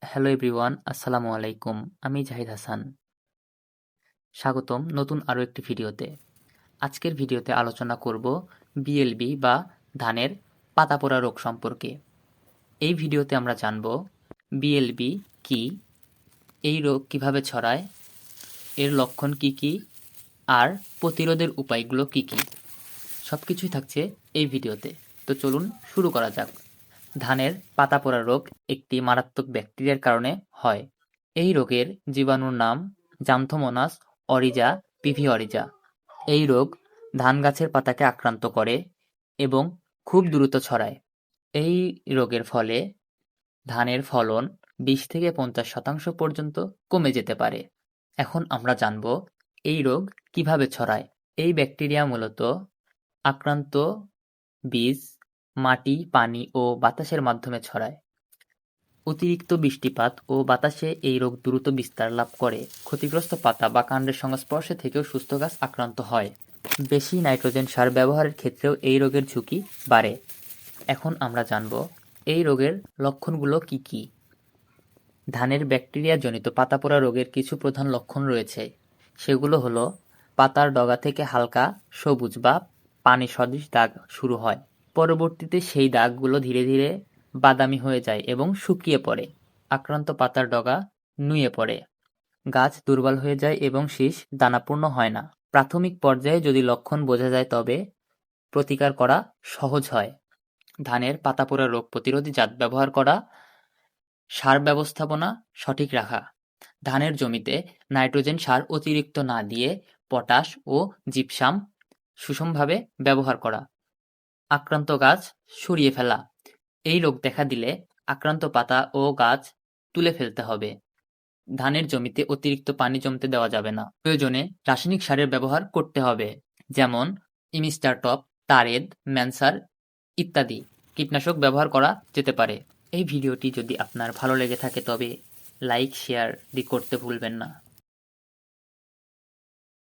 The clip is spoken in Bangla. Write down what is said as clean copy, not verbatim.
হ্যালো এভরিওয়ান, আসসালামু আলাইকুম। আমি জাহিদ হাসান। স্বাগতম নতুন আরও একটি ভিডিওতে। আজকের ভিডিওতে আলোচনা করব বিএলবি বা ধানের পাতা পোড়া রোগ সম্পর্কে। এই ভিডিওতে আমরা জানব বিএলবি কি, এই রোগ কিভাবে ছড়ায়, এর লক্ষণ কি কি, আর প্রতিরোধের উপায়গুলো কি কি। সবকিছুই থাকছে এই ভিডিওতে। তো চলুন শুরু করা যাক। ধানের পাতা পোড়া রোগ একটি মারাত্মক ব্যাকটেরিয়ার কারণে হয়। এই রোগের জীবাণুর নাম জান্থোমোনাস অরিজা পিভিঅরিজা। এই রোগ ধান গাছের পাতাকে আক্রান্ত করে এবং খুব দ্রুত ছড়ায়। এই রোগের ফলে ধানের ফলন 20-50% পর্যন্ত কমে যেতে পারে। এখন আমরা জানব এই রোগ কিভাবে ছড়ায়। এই ব্যাকটেরিয়া মূলত আক্রান্ত বীজ, মাটি, পানি ও বাতাসের মাধ্যমে ছড়ায়। অতিরিক্ত বৃষ্টিপাত ও বাতাসে এই রোগ দ্রুত বিস্তার লাভ করে। ক্ষতিগ্রস্ত পাতা বা কাণ্ডের সংস্পর্শে থেকেও সুস্থ গাছ আক্রান্ত হয়। বেশি নাইট্রোজেন সার ব্যবহারের ক্ষেত্রেও এই রোগের ঝুঁকি বাড়ে। এখন আমরা জানব এই রোগের লক্ষণগুলো কি কি। ধানের ব্যাকটেরিয়াজনিত পাতা পোড়া রোগের কিছু প্রধান লক্ষণ রয়েছে। সেগুলো হলো পাতার ডগা থেকে হালকা সবুজ বা পানি সদৃশ দাগ শুরু হয়। পরবর্তীতে সেই দাগগুলো ধীরে ধীরে বাদামি হয়ে যায় এবং শুকিয়ে পড়ে। আক্রান্ত পাতার ডগা নুয়ে পড়ে। গাছ দুর্বল হয়ে যায় এবং শীষ দানাপূর্ণ হয় না। প্রাথমিক পর্যায়ে যদি লক্ষণ বোঝা যায় তবে প্রতিকার করা সহজ হয়। ধানের পাতা পোড়া রোগ প্রতিরোধী জাত ব্যবহার করা, সার ব্যবস্থাপনা সঠিক রাখা। ধানের জমিতে নাইট্রোজেন সার অতিরিক্ত না দিয়ে পটাশ ও জিপসাম সুষমভাবে ব্যবহার করা। আক্রান্ত গাছ সরিয়ে ফেলা। এই রোগ দেখা দিলে আক্রান্ত পাতা ও গাছ তুলে ফেলতে হবে। ধানের জমিতে অতিরিক্ত পানি জমতে দেওয়া যাবে না। প্রয়োজনে রাসায়নিক সারের ব্যবহার করতে হবে, যেমন ইমিস্টারটপ, তারেদ, ম্যানসার ইত্যাদি। কীটনাশক ব্যবহার করা যেতে পারে। এই ভিডিওটি যদি আপনার ভালো লেগে থাকে তবে লাইক শেয়ার করতে ভুলবেন না।